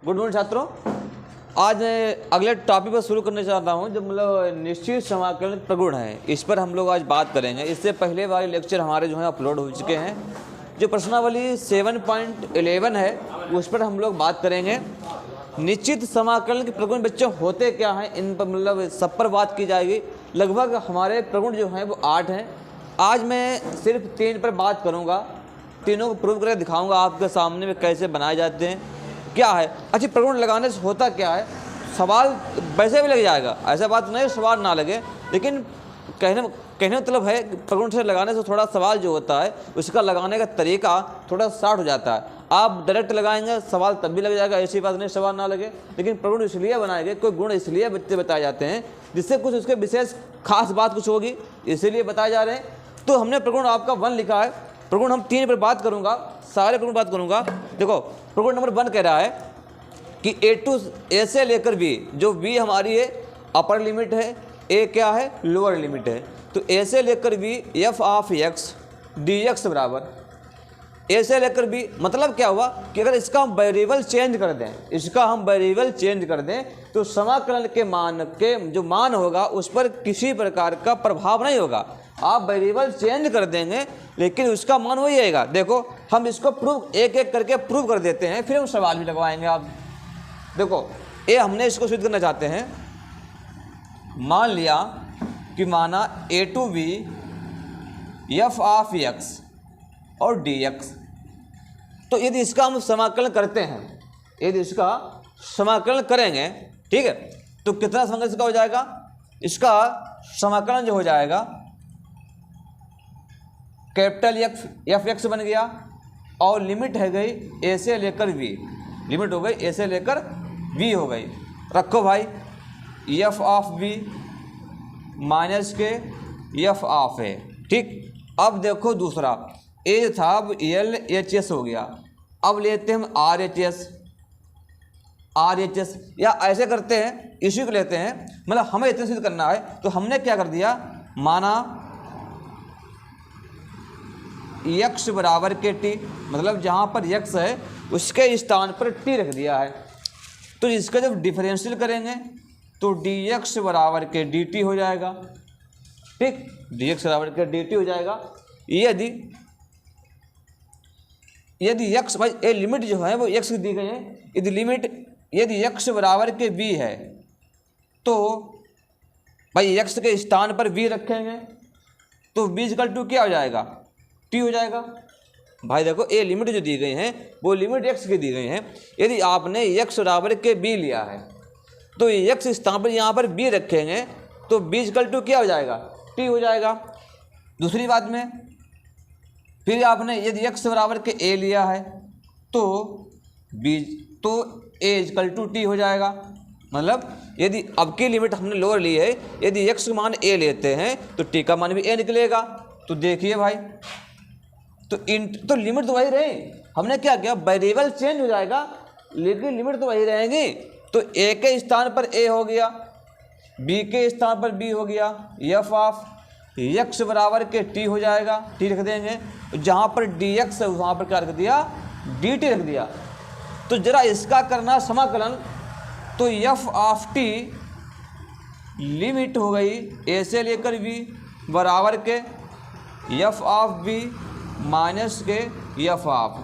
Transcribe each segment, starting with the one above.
Good morning छात्रों। आज अगले टॉपिक पर शुरू करना चाहता हूं जो मतलब निश्चित समाकलन प्रगुण है, इस पर हम लोग आज बात करेंगे। इससे पहले वाले लेक्चर हमारे जो है अपलोड हो चुके हैं। जो प्रश्नावली 7.11 है उस पर हम लोग बात करेंगे। निश्चित समाकलन के प्रगुण बच्चों होते क्या हैं, इन पर मतलब सब पर बात की जाएगी। लगभग हमारे प्रगुण जो हैं वो 8 हैं। आज मैं सिर्फ 3 पर बात करूँगा। तीनों को प्रूव करके दिखाऊंगा आपके सामने में कैसे बनाए जाते हैं, क्या है। अच्छी प्रगुण लगाने से होता क्या है, सवाल वैसे भी लग जाएगा, ऐसा बात नहीं सवाल ना लगे, लेकिन कहने मतलब है प्रगुण से लगाने से थोड़ा सवाल जो होता है उसका लगाने का तरीका थोड़ा शार्ट हो जाता है। आप डायरेक्ट लगाएंगे सवाल तब भी लग जाएगा, ऐसी बात नहीं सवाल ना लगे। लेकिन प्रगुण इसलिए बनाएंगे, कोई गुण इसलिए बच्चे बताए जाते हैं जिससे कुछ उसके विशेष खास बात कुछ होगी, इसीलिए बताए जा रहे हैं। तो हमने प्रगुण आपका 1 लिखा है। प्रगुण हम 3 पर बात करूंगा, सारे प्रगुण बात करूंगा। देखो प्रगुण नंबर 1 कह रहा है कि ए से लेकर बी, जो बी हमारी है अपर लिमिट है, ए क्या है लोअर लिमिट है। तो ए से लेकर B F of X D X बराबर ए से लेकर बी, मतलब क्या हुआ कि अगर इसका हम वेरिएबल चेंज कर दें, तो समाकलन के जो मान होगा उस पर किसी प्रकार का प्रभाव नहीं होगा। आप वेरिएबल चेंज कर देंगे लेकिन उसका मान वही आएगा। देखो हम इसको प्रूव एक एक करके प्रूव कर देते हैं, फिर हम सवाल भी लगवाएंगे। आप देखो ये हमने इसको सिद्ध करना चाहते हैं। मान लिया कि माना A to B F of X और डी एक्स, तो यदि इसका हम समाकलन करते हैं, यदि इसका समाकलन करेंगे, ठीक है, तो कितना समाकलन इसका हो जाएगा, इसका समाकलन जो हो जाएगा कैपिटल एफ एक्स बन गया और लिमिट है गई ए से लेकर बी, लिमिट हो गई ए से लेकर बी हो गई। रखो भाई एफ ऑफ बी माइनस के एफ ऑफ ए, ठीक। अब देखो दूसरा ए था, अब एल एच एस हो गया। अब लेते हैं हम आर एच एस, या ऐसे करते हैं इसी को लेते हैं, मतलब हमें इतना सिद्ध करना है। तो हमने क्या कर दिया, माना x बराबर के टी, मतलब जहाँ पर x है उसके स्थान पर t रख दिया है। तो इसका जब डिफरेंशियल करेंगे तो dx बराबर के dt हो जाएगा, ठीक। dx बराबर के dt हो जाएगा। यदि x भाई ये लिमिट जो है वो x की दी गई है। यदि x बराबर के b है तो भाई x के स्थान पर b रखेंगे तो b इक्वल टू क्या हो जाएगा, t हो जाएगा। भाई देखो ये लिमिट जो दी गई है वो लिमिट x की दी गई है। यदि आपने x बराबर के b लिया है तो x स्थान पर यहाँ पर b रखेंगे तो b इक्वल टू क्या हो जाएगा, t हो जाएगा। दूसरी बात में फिर आपने यदि x बराबर के a लिया है तो a इक्वल टू t हो जाएगा। मतलब यदि अब की लिमिट हमने लोअर ली है, यदि x का मान a लेते हैं तो t का मान भी a निकलेगा। तो देखिए भाई तो लिमिट तो वही रहे, हमने क्या किया वेरिएबल चेंज हो जाएगा लेकिन लिमिट तो वही रहेगी। तो a के स्थान पर a हो गया, b के स्थान पर b हो गया, एफ ऑफ x बराबर के t हो जाएगा, t रख देंगे। जहाँ पर dx है वहाँ पर क्या रख दिया, dt रख दिया। तो जरा इसका करना समाकलन, तो f ऑफ t लिमिट हो गई a से लेकर b बराबर के एफ ऑफ b माइनस के एफ ऑफ।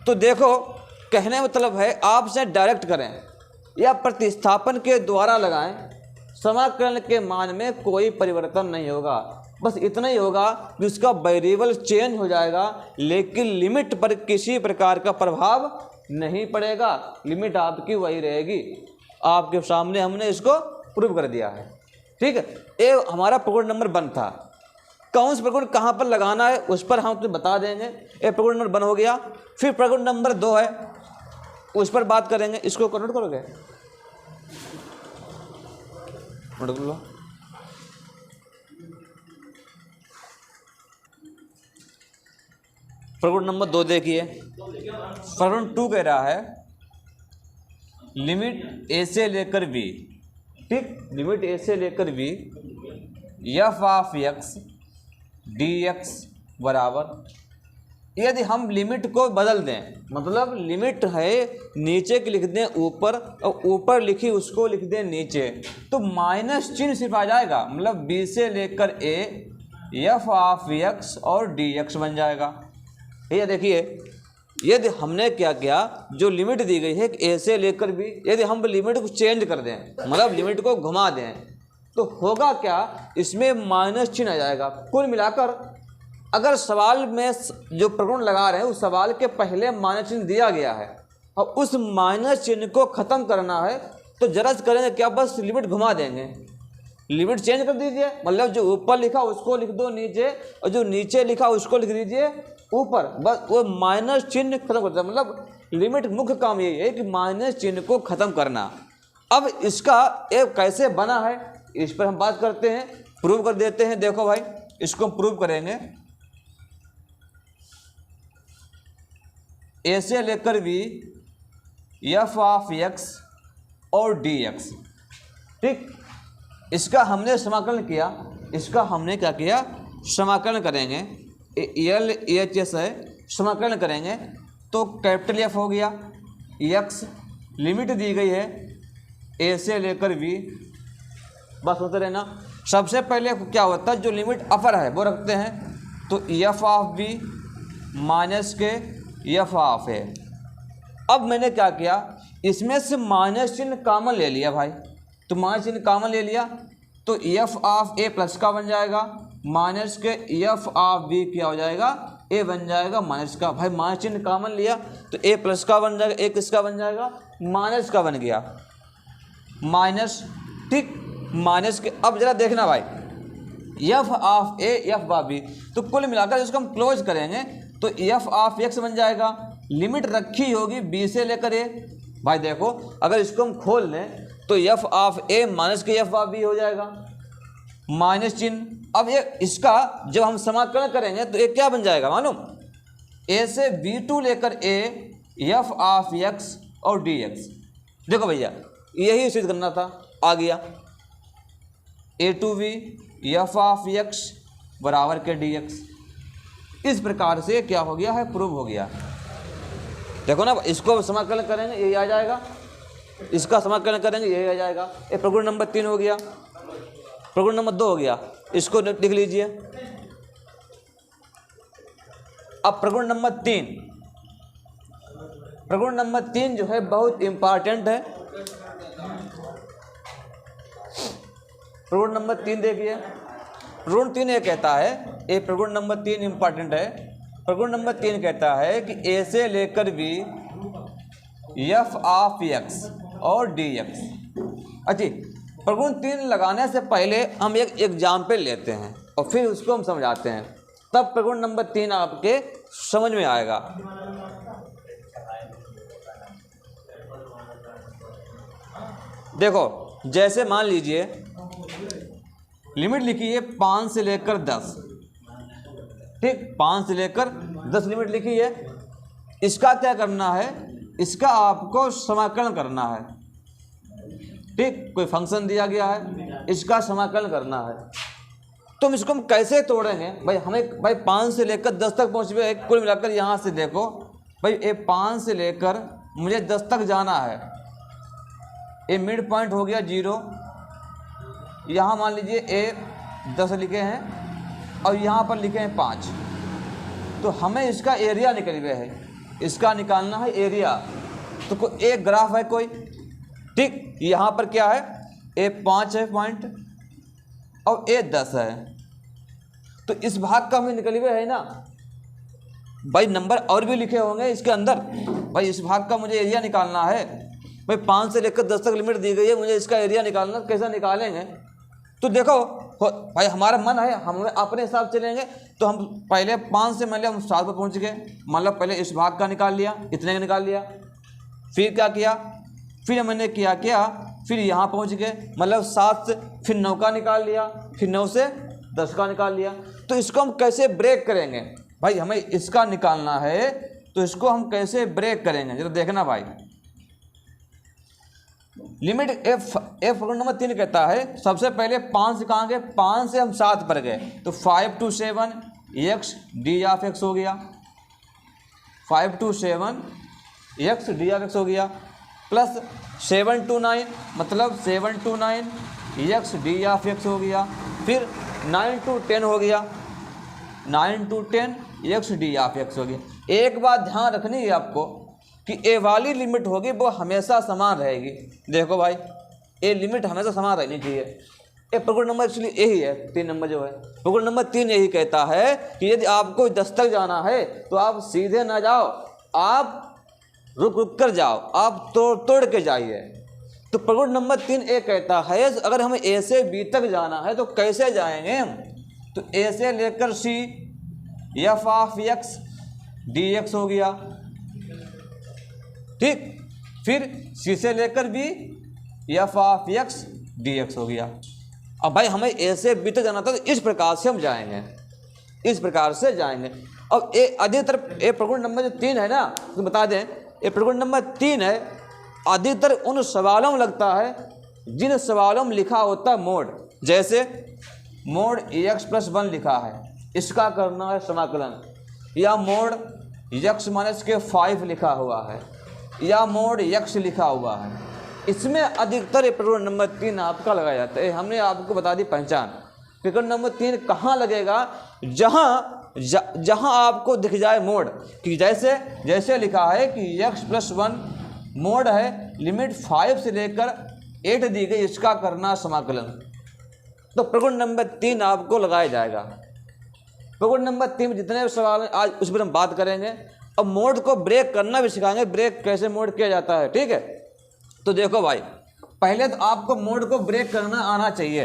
तो देखो कहने मतलब है आप इसे डायरेक्ट करें या प्रतिस्थापन के द्वारा लगाएं, समाकलन के मान में कोई परिवर्तन नहीं होगा। बस इतना ही होगा कि उसका वेरिएबल चेंज हो जाएगा लेकिन लिमिट पर किसी प्रकार का प्रभाव नहीं पड़ेगा, लिमिट आपकी वही रहेगी। आपके सामने हमने इसको प्रूव कर दिया है, ठीक है। ये हमारा प्रगुण नंबर 1 था। कौन सा प्रगुण कहाँ पर लगाना है उस पर हम तुम्हें बता देंगे। ये प्रगुण नंबर 1 हो गया। फिर प्रगुण नंबर 2 है, उस पर बात करेंगे। इसको नोट करोगे, नोट कर लो। प्रगुण नंबर 2 देखिए, प्रगुण 2 कह रहा है लिमिट ए से लेकर बी, ठीक, लिमिट ए से लेकर B F of X D X बराबर यदि हम लिमिट को बदल दें, मतलब लिमिट है नीचे की लिख दें ऊपर और ऊपर लिखी उसको लिख दें नीचे, तो माइनस चिन्ह सिर्फ आ जाएगा, मतलब b से लेकर a f ऑफ x और dx बन जाएगा। ये देखिए, यदि हमने क्या किया, जो लिमिट दी गई है a से लेकर b, यदि हम लिमिट को चेंज कर दें, मतलब लिमिट को घुमा दें, तो होगा क्या, इसमें माइनस चिन्ह आ जाएगा। कुल मिलाकर अगर सवाल में जो प्रगुण लगा रहे हैं उस सवाल के पहले माइनस चिन्ह दिया गया है और उस माइनस चिन्ह को ख़त्म करना है, तो जरा करेंगे क्या, बस लिमिट घुमा देंगे, लिमिट चेंज कर दीजिए, मतलब जो ऊपर लिखा उसको लिख दो नीचे और जो नीचे लिखा उसको लिख दीजिए ऊपर, बस वो माइनस चिन्ह खत्म करता है। मतलब लिमिट मुख्य काम यही है कि माइनस चिन्ह को ख़त्म करना। अब इसका एक कैसे बना है इस पर हम बात करते हैं, प्रूव कर देते हैं। देखो भाई, इसको हम प्रूव करेंगे। ए से लेकर बी एफ ऑफ एक्स और डी एक्स, ठीक, इसका हमने समाकलन किया, इसका हमने क्या किया, समाकलन करेंगे, एल एच एस है, समाकलन करेंगे तो कैपिटल एफ हो गया, एक्स लिमिट दी गई है ए से लेकर बी, बस होते रहना। सबसे पहले क्या होता है, जो लिमिट अपर है वो रखते हैं, तो एफ ऑफ बी माइनस के एफ ऑफ ए। अब मैंने क्या किया, इसमें से माइनस चिन्ह कॉमन ले लिया भाई, तो माइनस चिन्ह कॉमन ले लिया तो एफ ऑफ ए प्लस का बन जाएगा, माइनस के एफ ऑफ बी क्या हो जाएगा, ए बन जाएगा माइनस का। भाई माइनस चिन्ह कॉमन लिया तो ए प्लस का बन जाएगा, ए किसका बन जाएगा, माइनस का बन गया, माइनस, ठीक, माइनस के। अब जरा देखना भाई, F of A F of B, तो कुल मिलाकर इसको हम क्लोज करेंगे तो एफ ऑफ एक्स बन जाएगा, लिमिट रखी होगी बी से लेकर ए। भाई देखो, अगर इसको हम खोल लें तो एफ ऑफ ए माइनस के एफ ऑफ बी हो जाएगा, माइनस चिन्ह। अब ये इसका जब हम समाकलन करेंगे तो ये क्या बन जाएगा मालूम, ए से बी टू लेकर ए एफ ऑफ एक्स और डी एक्स। देखो भैया, यही सिद्ध करना था, आ गया, A to B F of X बराबर के डी एक्स। इस प्रकार से क्या हो गया है, प्रूव हो गया। देखो ना, इसको समाकलन करेंगे यही आ जाएगा, इसका समाकलन करेंगे यही आ जाएगा। ये प्रगुण नंबर 3 हो गया, प्रगुण नंबर 2 हो गया, इसको लिख लीजिए। अब प्रगुण नंबर 3, प्रगुण नंबर 3 जो है बहुत इंपॉर्टेंट है। प्रगुण नंबर 3 देखिए, प्रगुण 3 ये कहता है, ये प्रगुण नंबर 3 इंपॉर्टेंट है। प्रगुण नंबर 3 कहता है कि ए से लेकर बी एफ ऑफ एक्स और डी एक्स। अच्छा, प्रगुण 3 लगाने से पहले हम एक एग्जाम्पल लेते हैं और फिर उसको हम समझाते हैं, तब प्रगुण नंबर 3 आपके समझ में आएगा। देखो, जैसे मान लीजिए लिमिट लिखी है 5 से लेकर 10, ठीक, 5 से लेकर 10 लिमिट लिखी है। इसका क्या करना है, इसका आपको समाकलन करना है, ठीक, कोई फंक्शन दिया गया है, इसका समाकलन करना है। तो हम इसको हम कैसे तोड़ेंगे भाई, हमें भाई 5 से लेकर 10 तक पहुँच गए, कुल मिलाकर यहाँ से देखो भाई, ये 5 से लेकर मुझे 10 तक जाना है, ये मिड पॉइंट हो गया 0, यहाँ मान लीजिए ए 10 लिखे हैं और यहाँ पर लिखे हैं 5, तो हमें इसका एरिया निकल गया है, इसका निकालना है एरिया। तो एक ग्राफ है कोई, ठीक, यहाँ पर क्या है, ए 5 है पॉइंट और ए 10 है, तो इस भाग का हमें निकल गया है ना भाई। नंबर और भी लिखे होंगे इसके अंदर, भाई इस भाग का मुझे एरिया निकालना है भाई। 5 से लेकर 10 तक लिमिट दी गई है, मुझे इसका एरिया निकालना, कैसे निकालेंगे। तो देखो भाई, हमारा मन है हम अपने हिसाब से चलेंगे, तो हम पहले 5 से मान लिया हम 7 पर पहुँच गए, मतलब पहले इस भाग का निकाल लिया, इतने का निकाल लिया, फिर क्या किया, फिर मैंने क्या फिर यहाँ पहुँच गए, मतलब 7 से फिर 9 का निकाल लिया, फिर 9 से 10 का निकाल लिया। तो इसको हम कैसे ब्रेक करेंगे भाई, हमें इसका निकालना है, तो इसको हम कैसे ब्रेक करेंगे जरा देखना भाई। लिमिट एफ प्रगुण नंबर 3 कहता है, सबसे पहले 5 से कहाँ गए, 5 से हम 7 पर गए, तो 5 to 7 x D of x हो गया, 5 to 7 x D of x हो गया, प्लस 7 to 9 मतलब 7 to 9 x D of x हो गया, फिर 9 to 10 हो गया, 9 to 10 x D of x हो गया। एक बात ध्यान रखनी है आपको कि ए वाली लिमिट होगी वो हमेशा समान रहेगी। देखो भाई, ए लिमिट हमेशा समान रहनी चाहिए। ये प्रगुण नंबर एक्चुअली यही है, 3 नंबर जो है प्रगुण नंबर 3 यही कहता है कि यदि आपको 10 तक जाना है तो आप सीधे ना जाओ, आप रुक कर जाओ, आप तोड़ के जाइए। तो प्रगुण नंबर 3 ये कहता है अगर हमें ए से बी तक जाना है तो कैसे जाएंगे हम, तो ए से लेकर C F of X D X हो गया, ठीक, फिर सी से लेकर B F of X D X हो गया। अब भाई हमें ए से बी तक जाना था तो इस प्रकार से हम जाएंगे, इस प्रकार से जाएंगे। अब ए अधिकतर ए प्रगुण नंबर जो 3 है ना, तो बता दें ये प्रगुण नंबर 3 है, अधिकतर उन सवालों में लगता है जिन सवालों में लिखा होता है मोड, जैसे मोड एक्स प्लस 1 लिखा है, इसका करना है समाकलन, या मोड एक्स माइनस के 5 लिखा हुआ है, या मोड एक्स लिखा हुआ है, इसमें अधिकतर प्रकरण नंबर 3 आपका लगाया जाता है। हमने आपको बता दी पहचान। प्रकरण नंबर 3 कहाँ लगेगा, जहाँ आपको दिख जाए मोड, कि जैसे लिखा है कि x प्लस 1 मोड है, लिमिट 5 से लेकर 8 दी गई, इसका करना समाकलन, तो प्रकरण नंबर 3 आपको लगाया जाएगा। प्रकरण नंबर 3 में जितने सवाल हैं आज उस पर हम बात करेंगे। अब मोड को ब्रेक करना भी सिखाएंगे, ब्रेक कैसे मोड किया जाता है, ठीक है। तो देखो भाई, पहले तो आपको मोड को ब्रेक करना आना चाहिए।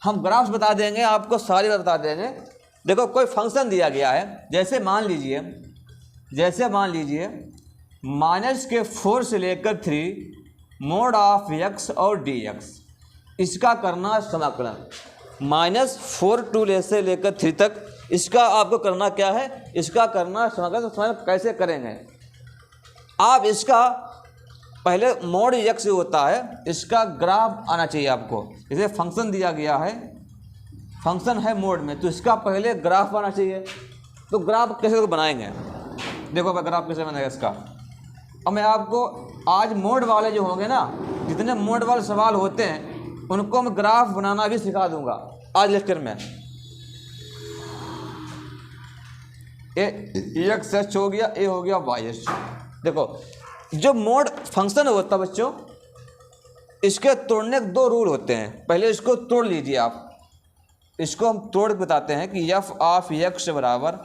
हम ग्राफ्स बता देंगे आपको, सारी बात बता देंगे। देखो कोई फंक्शन दिया गया है, जैसे मान लीजिए माइनस के 4 से लेकर 3 मोड ऑफ एक्स और डी एक्स, इसका करना समाकलन, -4 टू से लेकर 3 तक, इसका आपको करना क्या है, इसका करना समाकलन। तो समाकलन कैसे करेंगे आप, इसका पहले मोड एक्स होता है, इसका ग्राफ आना चाहिए आपको। जैसे फंक्शन दिया गया है, फंक्शन है मोड में, तो इसका पहले ग्राफ आना चाहिए। तो ग्राफ कैसे बनाएंगे, देखो ग्राफ कैसे बनेगा इसका। अब मैं आपको आज मोड वाले जो होंगे ना, जितने मोड वाले सवाल होते हैं उनको मैं ग्राफ बनाना भी सिखा दूंगा आज लेक्चर में। ए एक्स एच हो गया, ए हो गया वाई एच। देखो जो मोड फंक्शन होता है बच्चों, इसके तोड़ने के 2 रूल होते हैं। पहले इसको तोड़ लीजिए आप, इसको हम तोड़ के बताते हैं कि एफ ऑफ एक्स बराबर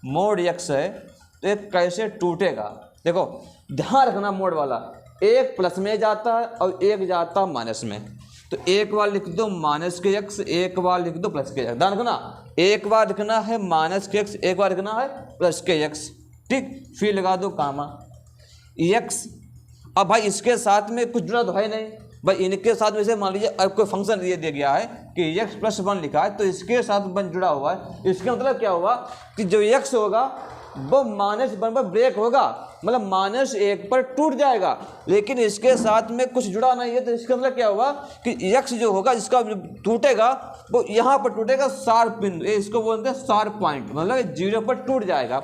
मोड एक्स है, तो ये कैसे टूटेगा। देखो ध्यान रखना, मोड वाला एक प्लस में जाता है और एक जाता है माइनस में। तो एक बार लिख दो माइनस के एक्स, एक बार लिख दो प्लस के एक्स। ध्यान रखना, एक बार लिखना है माइनस के एक्स, एक बार लिखना है प्लस के एक्स, ठीक। फिर लगा दो कामा एक्स। अब भाई इसके साथ में कुछ जुड़ा तो है नहीं भाई, इनके साथ में से मान लीजिए अब कोई फंक्शन दिया गया है कि एक्स प्लस 1 लिखा है, तो इसके साथ 1 जुड़ा हुआ है। इसका मतलब क्या हुआ कि जो एक्स होगा वो -1 पर ब्रेक होगा, मतलब -1 पर टूट जाएगा, लेकिन इसके साथ में कुछ जुड़ा नहीं है। तो इसका मतलब क्या हुआ कि एक्स जो होगा इसका टूटेगा वो यहाँ पर टूटेगा, शार्प बिंदु, इसको बोलते हैं शार्प पॉइंट, मतलब 0 पर टूट जाएगा।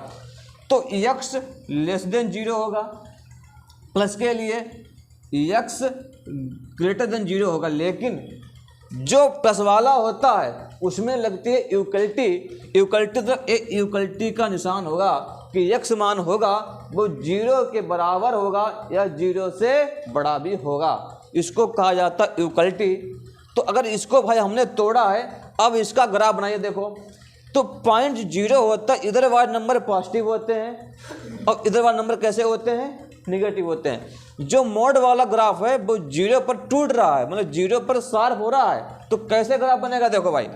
तो एक्स लेस देन 0 होगा, प्लस के लिए x ग्रेटर देन 0 होगा, लेकिन जो प्लस वाला होता है उसमें लगती है इक्वलिटी। इक्वलिटी का निशान होगा कि x मान होगा वो 0 के बराबर होगा या 0 से बड़ा भी होगा, इसको कहा जाता है इक्वलिटी। तो अगर इसको भाई हमने तोड़ा है, अब इसका ग्राफ बनाइए। देखो तो 0.0 होता है, इधर वाले नंबर पॉजिटिव होते हैं और इधर वाले नंबर कैसे होते हैं, निगेटिव होते हैं। जो मोड वाला ग्राफ है वो 0 पर टूट रहा है, मतलब 0 पर शार्प हो रहा है। तो कैसे ग्राफ बनेगा, देखो भाई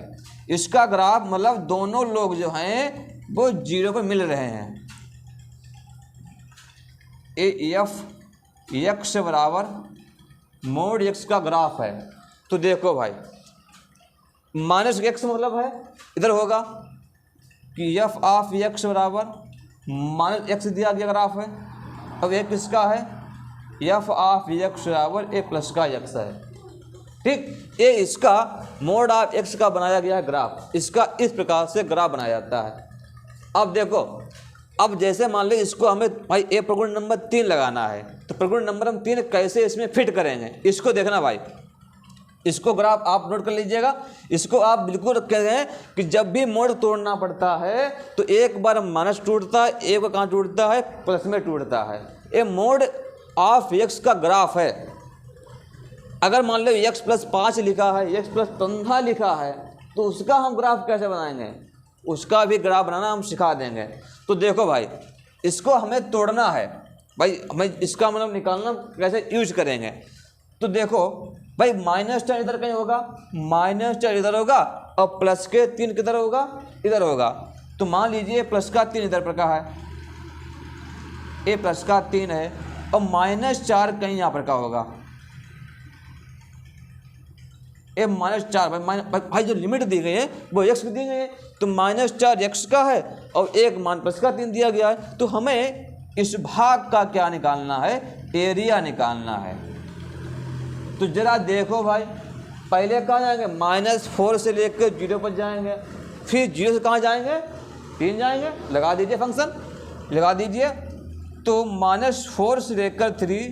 इसका ग्राफ मतलब दोनों लोग जो हैं वो 0 पर मिल रहे हैं। एफ एक्स बराबर मोड एक्स का ग्राफ है। तो देखो भाई -x मतलब है इधर होगा कि एफ ऑफ एक्स बराबर -x दिया गया ग्राफ है। अब एक किसका है, एफ ऑफ एक्स बराबर ए प्लस का एक्स है, ठीक। ये इसका मोड ऑफ एक्स का बनाया गया है ग्राफ, इसका इस प्रकार से ग्राफ बनाया जाता है। अब देखो अब जैसे मान लो इसको हमें भाई ए प्रगुण नंबर 3 लगाना है, तो प्रगुण नंबर हम 3 कैसे इसमें फिट करेंगे, इसको देखना भाई। इसको ग्राफ आप नोट कर लीजिएगा। इसको आप बिल्कुल कहें कि जब भी मोड तोड़ना पड़ता है तो एक बार माइनस टूटता है, एक बार कहाँ टूटता है, प्लस में टूटता है। ये मोड ऑफ एक्स का ग्राफ है। अगर मान लो x प्लस 5 लिखा है, x प्लस 15 लिखा है, तो उसका हम ग्राफ कैसे बनाएंगे, उसका भी ग्राफ बनाना हम सिखा देंगे। तो देखो भाई, इसको हमें तोड़ना है भाई, हमें इसका मतलब निकालना कैसे यूज करेंगे। तो देखो भाई, माइनस 10 इधर कहीं होगा, माइनस 10 इधर होगा और प्लस के 3 किधर होगा, इधर होगा। तो मान लीजिए प्लस का 3 इधर पर का है, ए प्लस का 3 है और माइनस 4 कहीं यहाँ पर का होगा, ए माइनस 4। भाई जो लिमिट दी गई है वो x की दी गई है, तो माइनस 4 x का है और एक मान प्लस का 3 दिया गया है। तो हमें इस भाग का क्या निकालना है, एरिया निकालना है। तो जरा देखो भाई, पहले कहाँ जाएंगे, -4 से लेकर 0 पर जाएंगे, फिर 0 से कहाँ जाएंगे, 3 जाएंगे। लगा दीजिए फंक्शन, लगा दीजिए। तो -4 से लेकर 3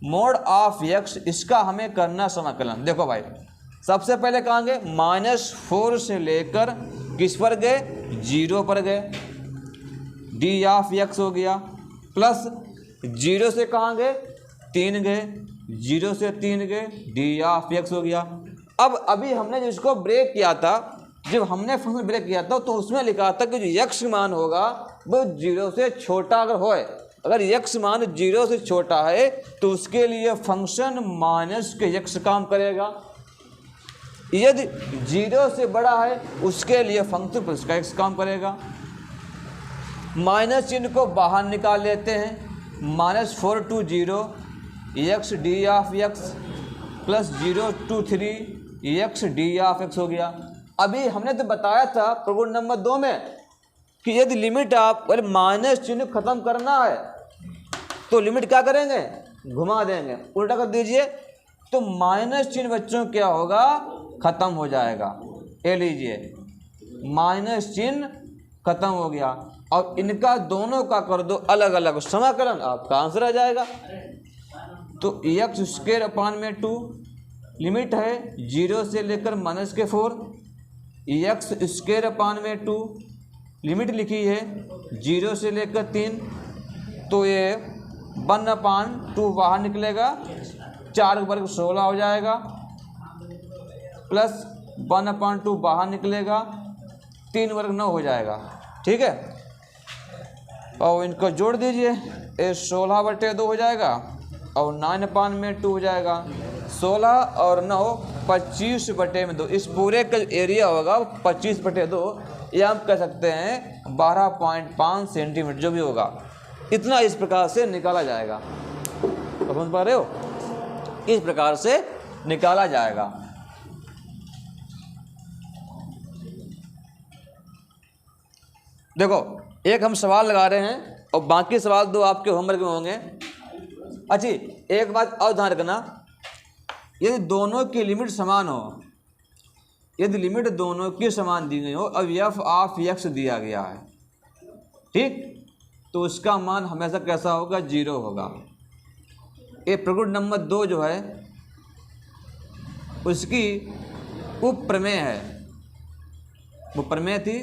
मोड ऑफ x, इसका हमें करना समाकलन। देखो भाई, सबसे पहले कहाँ गए, -4 से लेकर किस पर गए, 0 पर गए, डी ऑफ x हो गया, प्लस 0 से कहाँ गए, 3 गए, 0 से 3 गए, डी ऑफ x हो गया। अब अभी हमने जो इसको ब्रेक किया था, जब हमने फंक्शन ब्रेक किया था तो उसमें लिखा था कि जो x मान होगा वो 0 से छोटा अगर होए, अगर x मान 0 से छोटा है तो उसके लिए फंक्शन माइनस के x काम करेगा, यदि 0 से बड़ा है उसके लिए फंक्शन प्लस का x काम करेगा। माइनस चिन्ह को बाहर निकाल लेते हैं, -4 to 0 x D of x plus 0 to 3 x D of x हो गया। अभी हमने तो बताया था प्रगुण नंबर 2 में कि यदि लिमिट आप माइनस चिन्ह खत्म करना है तो लिमिट क्या करेंगे, घुमा देंगे, उल्टा कर दीजिए, तो माइनस चिन्ह बच्चों क्या होगा, खत्म हो जाएगा। ये लीजिए, माइनस चिन्ह खत्म हो गया और इनका दोनों का कर दो अलग अलग समाकलन, आपका आंसर आ जाएगा। तो x²/2 लिमिट है 0 से लेकर -4, x²/2 लिमिट लिखी है 0 से लेकर 3, तो ये 1/2 बाहर निकलेगा, 4 वर्ग 16 हो जाएगा, प्लस 1/2 बाहर निकलेगा, 3 वर्ग 9 हो जाएगा। ठीक है, और इनको जोड़ दीजिए, ये 16/2 हो जाएगा और 9/2 हो जाएगा, 16 और 9 25/2। इस पूरे का एरिया होगा 25/2, या हम कह सकते हैं 12.5 सेंटीमीटर, जो भी होगा इतना इस प्रकार से निकाला जाएगा। समझ पा रहे हो, इस प्रकार से निकाला जाएगा। देखो, एक हम सवाल लगा रहे हैं और बाकी सवाल 2 आपके होमवर्क में होंगे। अच्छी एक बात और ध्यान रखना, यदि दोनों की लिमिट समान हो, यदि लिमिट दोनों की समान दी गई हो और f ऑफ x दिया गया है, ठीक, तो उसका मान हमेशा कैसा होगा, 0 होगा। ये प्रगुण नंबर 2 जो है उसकी उप प्रमेय है, वो प्रमेय थी,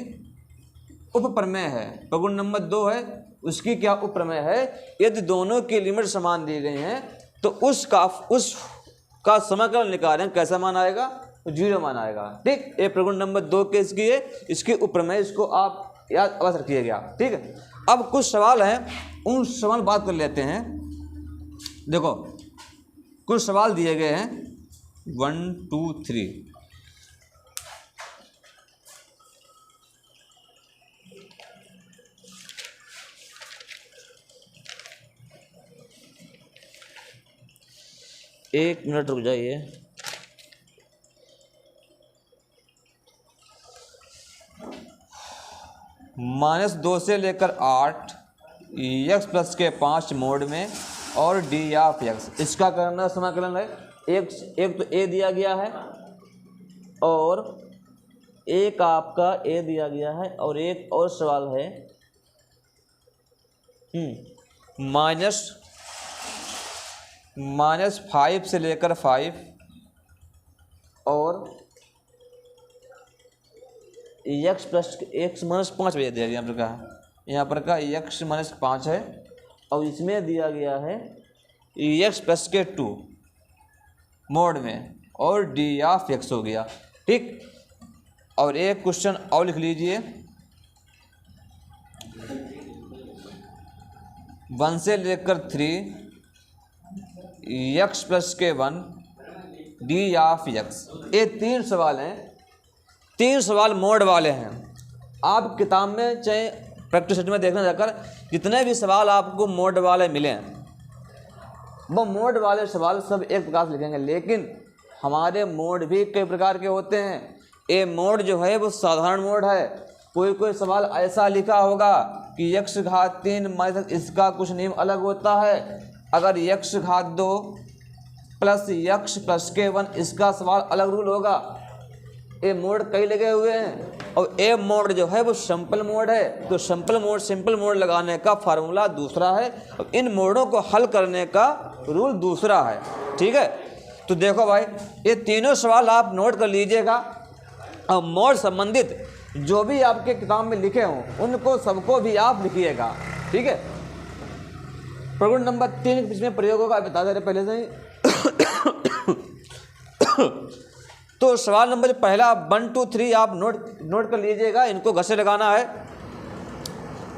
उप प्रमेय है। प्रगुण नंबर 2 है, उसकी क्या उप प्रमेय है, यदि दोनों की लिमिट समान दी गई हैं तो उसका समाकलन निकालें, कैसा मान आएगा, 0 मान आएगा। ठीक, ये प्रगुण नंबर 2 के इसकी है, इसकी उप प्रमेय, इसको आप याद अवश्य रखिएगा। ठीक है, अब कुछ सवाल हैं, उन सवाल बात कर लेते हैं। देखो, कुछ सवाल दिए गए हैं 1 2 3। एक मिनट रुक जाइए। -2 से लेकर 8 x प्लस के 5 मोड में और डी ऑफ x, इसका करना समाकलन है। एक तो a दिया गया है और एक आपका a दिया गया है, और एक और सवाल है -5 से लेकर 5 और x प्लस x -5 दिया गया यहाँ पर का, यहाँ पर का x -5 है और इसमें दिया गया है x प्लस के 2 मोड में और d ऑफ x हो गया। ठीक, और एक क्वेश्चन और लिख लीजिए, 1 से लेकर 3 x प्लस के 1 d ऑफ x। ये 3 सवाल हैं, 3 सवाल मोड वाले हैं। आप किताब में चाहे प्रैक्टिस सेट में देखना जाकर जितने भी सवाल आपको मोड वाले मिले वो मोड वाले सवाल सब एक प्रकार से लिखेंगे, लेकिन हमारे मोड भी कई प्रकार के होते हैं। ये मोड जो है वो साधारण मोड है। कोई कोई सवाल ऐसा लिखा होगा कि x घात 3 माइनस इसका कुछ नियम अलग होता है। अगर x घात 2 प्लस x प्लस के 1 इसका सवाल अलग रूल होगा। ये मोड कई लगे हुए हैं और ए मोड जो है वो सिंपल मोड है। तो सिंपल मोड लगाने का फार्मूला दूसरा है और इन मोडों को हल करने का रूल दूसरा है। ठीक है, तो देखो भाई ये तीनों सवाल आप नोट कर लीजिएगा और मोड संबंधित जो भी आपके किताब में लिखे हों उनको सबको भी आप लिखिएगा। ठीक है, प्रगुण नंबर 3 इसमें प्रयोग होगा, बता दे रहे पहले से ही। तो सवाल नंबर पहला 1 2 3 आप नोट कर लीजिएगा, इनको घसे लगाना है।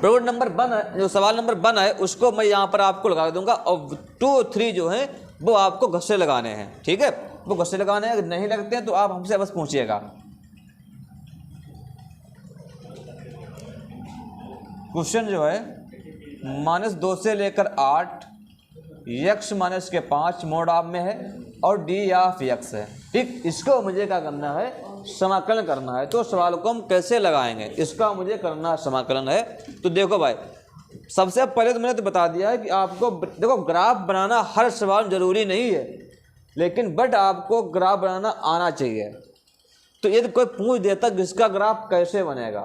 प्रगुण नंबर 1 है, जो सवाल नंबर 1 है उसको मैं यहाँ पर आपको लगा दूंगा और 2 3 जो है वो आपको घसे लगाने हैं। ठीक है, वो घसे लगाने हैं, अगर नहीं लगते हैं तो आप हमसे बस पूछिएगा। क्वेश्चन जो है -2 से लेकर 8 x माइनस के 5 मोड ऑफ में है और d ऑफ x है। ठीक, इसको मुझे क्या करना है, समाकलन करना है। तो सवाल को हम कैसे लगाएंगे, इसका मुझे करना समाकलन है। तो देखो भाई सबसे पहले तो मैंने तो बता दिया है कि आपको देखो ग्राफ बनाना हर सवाल जरूरी नहीं है, लेकिन बट आपको ग्राफ बनाना आना चाहिए। तो यदि कोई पूछ देता कि इसका ग्राफ कैसे बनेगा,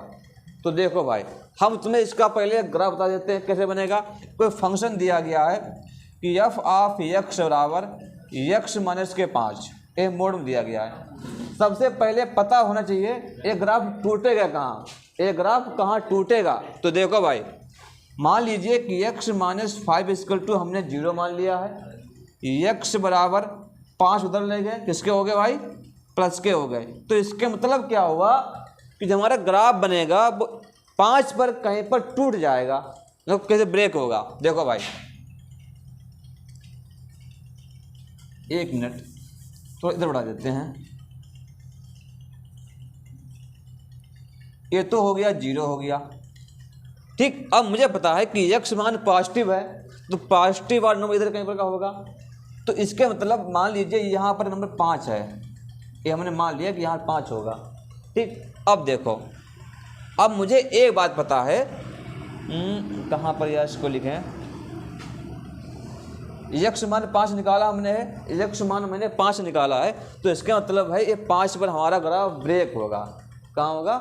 तो देखो भाई हम तुम्हें इसका पहले ग्राफ बता देते हैं कैसे बनेगा। कोई फंक्शन दिया गया है कि f ऑफ x बराबर x माइनस के 5 ए मोड में दिया गया है। सबसे पहले पता होना चाहिए ये ग्राफ टूटेगा कहाँ, ये ग्राफ कहाँ टूटेगा। तो देखो भाई मान लीजिए कि x माइनस 5 इक्वल टू हमने 0 मान लिया है, x बराबर 5 उधर ले गए, किसके हो गए भाई, प्लस के हो गए। तो इसके मतलब क्या हुआ कि जो हमारा ग्राफ बनेगा वो 5 पर कहीं पर टूट जाएगा, मतलब कैसे ब्रेक होगा। देखो भाई एक मिनट तो इधर बढ़ा देते हैं, ये तो हो गया 0 हो गया। ठीक, अब मुझे पता है कि x मान पॉजिटिव है तो पॉजिटिव वाला नंबर इधर कहीं पर का होगा। तो इसके मतलब मान लीजिए यहाँ पर नंबर 5 है, ये हमने मान लिया कि यहाँ 5 होगा। ठीक, अब देखो अब मुझे एक बात पता है, कहाँ पर या इसको लिखें, x मान 5 निकाला हमने, x मान मैंने 5 निकाला है। तो इसका मतलब है ये 5 पर हमारा ग्राफ ब्रेक होगा। कहाँ होगा,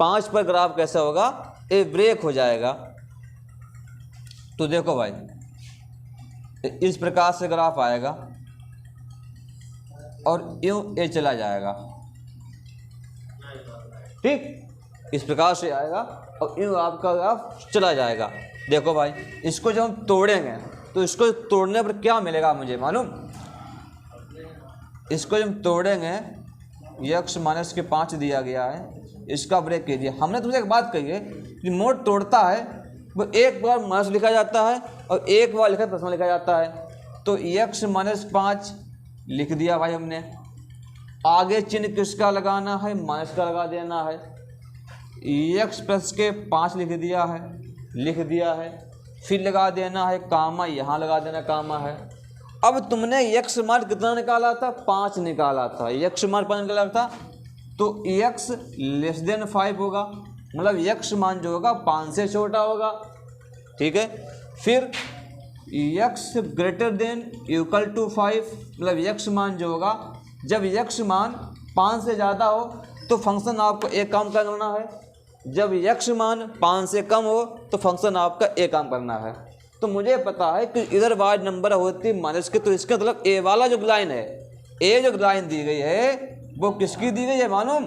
5 पर ग्राफ कैसा होगा, ये ब्रेक हो जाएगा। तो देखो भाई इस प्रकार से ग्राफ आएगा और यूं ये चला जाएगा। ठीक, इस प्रकार से आएगा और यूं आपका ग्राफ चला जाएगा। देखो भाई इसको जब हम तोड़ेंगे तो इसको तोड़ने पर क्या मिलेगा मुझे मालूम, इसको जब तोड़ेंगे x माइनस के 5 दिया गया है, इसका ब्रेक कीजिए। हमने तुमसे एक बात कही है कि मोड तोड़ता है वो एक बार माइनस लिखा जाता है और एक बार लिखा प्लस में लिखा जाता है। तो x माइनस 5 लिख दिया भाई हमने, आगे चिन्ह किसका लगाना है, माइनस का लगा देना है। x प्लस के 5 लिख दिया है, फिर लगा देना है कामा, यहाँ लगा देना कामा है। अब तुमने x मान कितना निकाला था, 5 निकाला था, x मान 5 निकाला था, तो x लेस देन 5 होगा, मतलब x मान जो होगा 5 से छोटा होगा। ठीक है, फिर x greater than equal to 5, मतलब x मान जो होगा, जब x मान 5 से ज़्यादा हो तो फंक्शन आपको एक काम करना है, जब x मान 5 से कम हो तो फंक्शन आपका एक काम करना है। तो मुझे पता है कि इधर वाई नंबर होती है माइनस के, तो इसका मतलब ए वाला जो लाइन है, ए जो लाइन दी गई है वो किसकी दी गई है मालूम?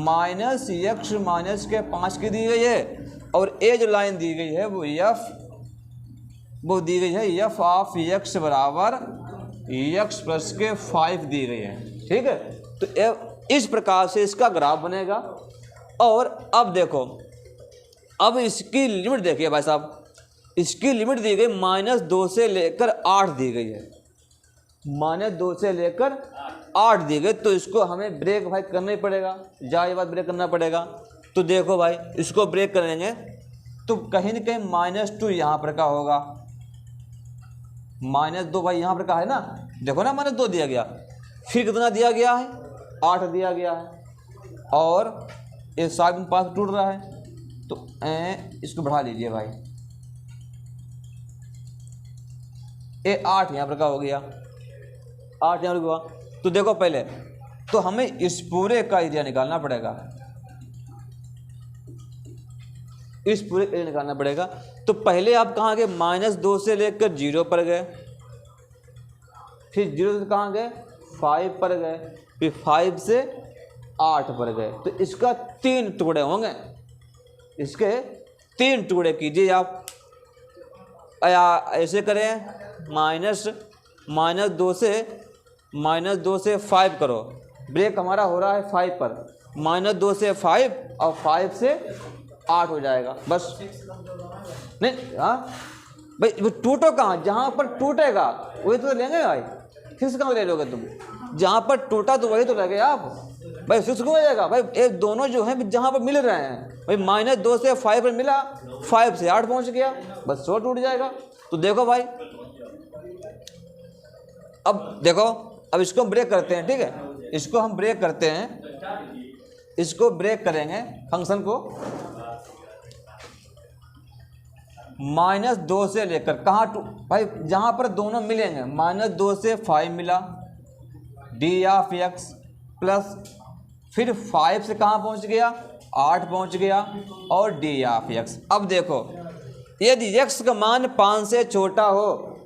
माइनस यक्स माइनस के 5 की दी गई है। और ए जो लाइन दी गई है वो दी गई है एफ ऑफ यक्स बराबर यक्स प्लस के 5 दी गई है। ठीक है, तो इस प्रकार से इसका ग्राफ बनेगा। और अब देखो, अब इसकी लिमिट देखिए भाई साहब, इसकी लिमिट दी गई -2 से लेकर 8 दी गई है, -2 से लेकर 8 दी गई। तो इसको हमें ब्रेक भाई करना ही पड़ेगा, जाए बात ब्रेक करना पड़ेगा। तो देखो भाई, इसको ब्रेक करेंगे तो कहीं ना कहीं -2 यहाँ पर का होगा, -2 भाई यहाँ पर का है ना, देखो ना -2 दिया गया, फिर कितना दिया गया है? 8 दिया गया है, और ये 5 टूट रहा है, तो इसको बढ़ा लीजिए भाई, ये 8 यहाँ पर का हो गया, 8 यहाँ पर हुआ। तो देखो पहले तो हमें इस पूरे का एरिया निकालना पड़ेगा, इस पूरे एरिया निकालना पड़ेगा। तो पहले आप कहाँ गए? -2 से लेकर 0 पर गए, फिर 0 से कहाँ गए? 5 पर गए, फिर 5 से 8 पर गए। तो इसका 3 टुकड़े होंगे, इसके 3 टुकड़े कीजिए आप, या ऐसे करें -2 से 5 करो, ब्रेक हमारा हो रहा है 5 पर, -2 से 5 और 5 से 8 हो जाएगा बस। नहीं हाँ भाई, वो टूटो कहाँ? जहाँ पर टूटेगा वही तो लेंगे भाई, फिक्स कहाँ ले लोगे तुम? जहाँ पर टूटा तो वही तो लगे आप भाई, फिक्स क्यों हो जाएगा भाई? ये दोनों जो हैं जहाँ पर मिल रहे हैं भाई, -2 से 5 पर मिला, 5 से 8 पहुँच गया, बस 100 टूट जाएगा। तो देखो भाई, अब देखो, अब इसको हम ब्रेक करते हैं, ठीक है, इसको हम ब्रेक करते हैं, इसको ब्रेक करेंगे फंक्शन को, -2 से लेकर कहाँ भाई, जहाँ पर दोनों मिलेंगे, -2 से 5 मिला, डी ऑफ एक्स प्लस, फिर 5 से कहाँ पहुँच गया? 8 पहुँच गया, और डी ऑफ एक्स। अब देखो, यदि x का मान 5 से छोटा हो,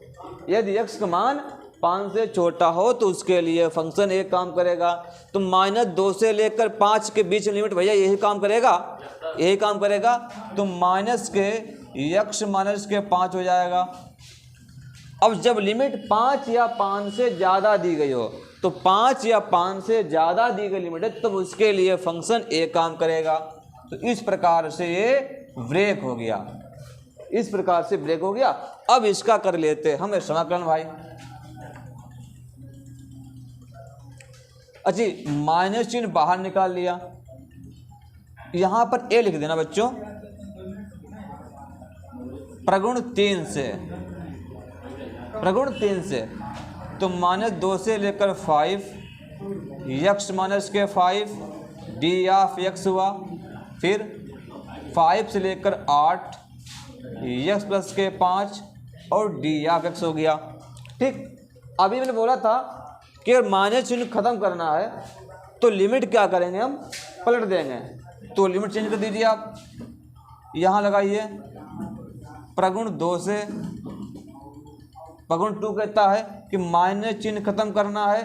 यदि x का मान 5 से छोटा हो तो उसके लिए फंक्शन एक काम करेगा। तो -2 से लेकर 5 के बीच लिमिट भैया यही काम करेगा, यही काम करेगा। तो माइनस के x माइनस के 5 हो जाएगा। अब जब लिमिट 5 या 5 से ज़्यादा दी गई हो, तो 5 या 5 से ज़्यादा दी गई लिमिट है, तब तो उसके लिए फंक्शन एक काम करेगा। तो इस प्रकार से ये ब्रेक हो गया, इस प्रकार से ब्रेक हो गया। अब इसका कर लेते हैं हम समाकलन भाई। अच्छी, माइनस चिन्ह बाहर निकाल लिया, यहां पर ए लिख देना बच्चों, प्रगुण 3 से, प्रगुण 3 से। तो -2 से लेकर 5, यक्स माइनस के 5, डी ऑफ एक्स हुआ, फिर 5 से लेकर 8, यक्स प्लस के 5 और डी ऑफ एक्स हो गया। ठीक, अभी मैंने बोला था कि अगर माइनस चिन्ह खत्म करना है तो लिमिट क्या करेंगे, हम पलट देंगे। तो लिमिट चेंज कर दीजिए आप, यहाँ लगाइए, प्रगुण 2 से, प्रगुण 2 कहता है कि माइनस चिन्ह खत्म करना है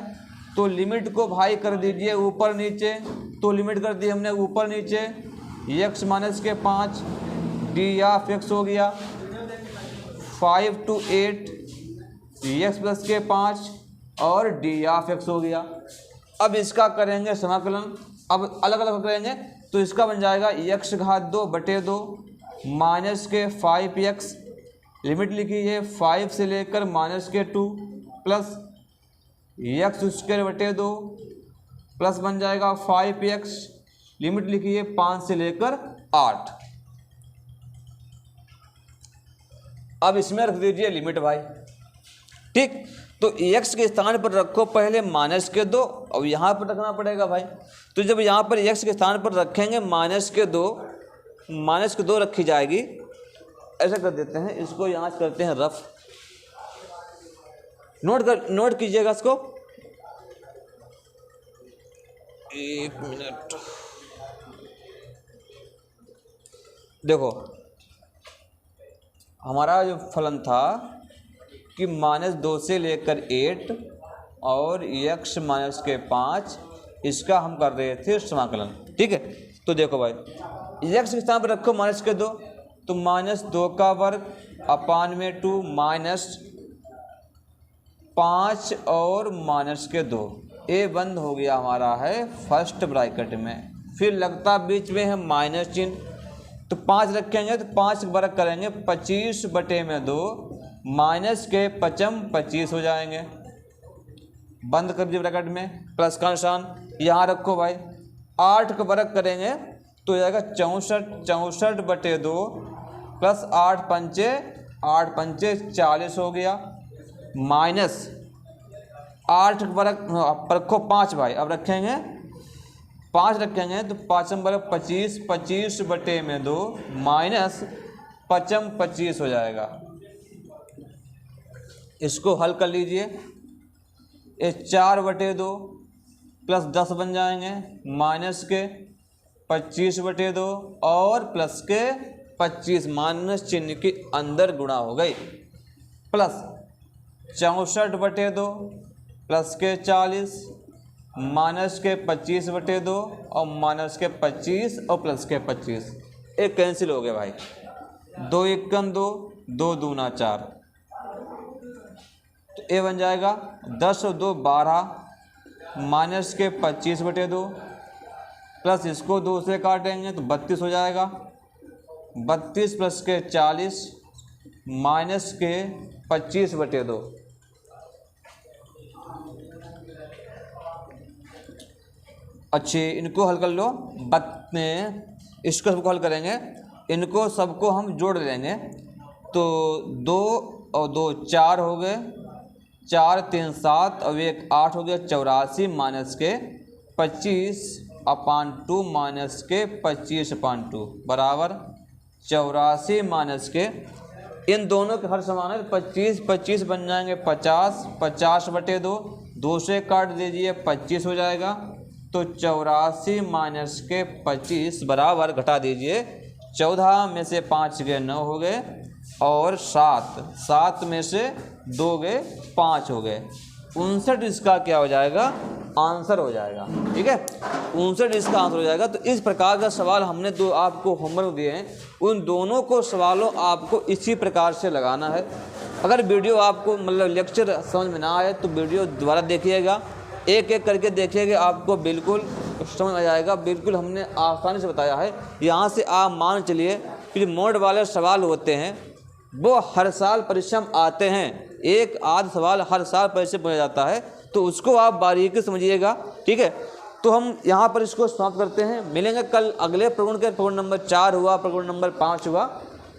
तो लिमिट को भाई कर दीजिए ऊपर नीचे। तो लिमिट कर दी हमने ऊपर नीचे, एक्स माइनस के 5, डी ऑफ एक्स हो गया, 5 to 8, एक्स प्लस के 5 और डी ऑफ एक्स हो गया। अब इसका करेंगे समाकलन, अब अलग अलग करेंगे। तो इसका बन जाएगा x घात 2 बटे 2 माइनस के 5x, लिमिट लिखी है 5 से लेकर माइनस के 2 प्लस x स्क्वायर बटे 2 प्लस बन जाएगा 5x, लिमिट लिखी है 5 से लेकर 8। अब इसमें रख दीजिए लिमिट भाई। ठीक, तो x के स्थान पर रखो पहले माइनस के 2, अब यहाँ पर रखना पड़ेगा भाई। तो जब यहाँ पर x के स्थान पर रखेंगे माइनस के 2 रखी जाएगी। ऐसा कर देते हैं, इसको यहाँ करते हैं रफ, नोट कीजिएगा इसको, 1 मिनट। देखो हमारा जो फलन था कि -2 से लेकर 8 और x -5, इसका हम कर रहे थे समाकलन। ठीक है, तो देखो भाई x के स्थान पर रखो -2, तो -2 का वर्ग अपान में 2 -5 और -2, ये बंद हो गया हमारा है फर्स्ट ब्रैकेट में। फिर लगता बीच में है माइनस चिन्ह, तो 5 रखेंगे तो 5 वर्ग करेंगे 25/2, माइनस के 25 हो जाएंगे, बंद कर दिए ब्रैकेट में, प्लस का निशान यहाँ रखो भाई। 8 का वर्ग करेंगे तो जाएगा 64/2 प्लस 8 पंचे 40 हो गया, माइनस 8 वर्ग रखो 5 भाई, अब रखेंगे 5 रखेंगे तो 5 वर्ग 25/2 माइनस 25 हो जाएगा। इसको हल कर लीजिए, ये 4/2 प्लस 10 बन जाएंगे, माइनस के 25/2 और प्लस के 25, माइनस चिन्ह के अंदर गुणा हो गई, प्लस 64/2 प्लस के 40 माइनस के 25/2 और माइनस के 25 और प्लस के 25, एक कैंसिल हो गया भाई। 2 1 2, 2 दूना 4, तो ये बन जाएगा 10 और 2 12 माइनस के 25/2 प्लस इसको 2 से काटेंगे तो 32 हो जाएगा, 32 प्लस के 40 माइनस के 25/2। अच्छे, इनको हल कर लो, इसको सबको हल करेंगे, इनको सबको हम जोड़ लेंगे, तो 2 और 2 4 हो गए, 4 3 7 और 1 8 हो गया, 84 माइनस के 25/2 माइनस के 25/2 बराबर 84 माइनस के, इन दोनों के हर समान है, 25 बन जाएंगे 50, 50/2, 2 से काट दीजिए 25 हो जाएगा, तो 84 माइनस के 25 बराबर घटा दीजिए 14 में से 5 गए 9 हो गए और 7 में से 2 गए 5 हो गए, 59 इसका क्या हो जाएगा, आंसर हो जाएगा। ठीक है, 59 इसका आंसर हो जाएगा। तो इस प्रकार का सवाल हमने जो आपको होमवर्क दिए हैं, उन दोनों को सवालों आपको इसी प्रकार से लगाना है। अगर वीडियो आपको मतलब लेक्चर समझ में ना आए तो वीडियो दोबारा देखिएगा, एक एक करके देखिएगा, आपको बिल्कुल समझ आ जाएगा। बिल्कुल हमने आसानी से बताया है। यहाँ से आप मान चलिए कि मोड वाले सवाल होते हैं वो हर साल परीक्षा में आते हैं, एक आध सवाल हर साल परीक्षा में पूछा जाता है, तो उसको आप बारीकी समझिएगा। ठीक है, तो हम यहाँ पर इसको समाप्त करते हैं, मिलेंगे कल अगले प्रगुण के। प्रगुण नंबर 4 हुआ, प्रगुण नंबर 5 हुआ,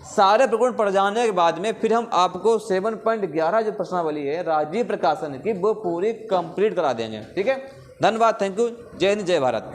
सारे प्रगुण पढ़ जाने के बाद में फिर हम आपको 7.11 जो प्रश्नावली है राजीव प्रकाशन की, वो पूरी कंप्लीट करा देंगे। ठीक है, धन्यवाद, थैंक यू, जय हिंद, जय भारत।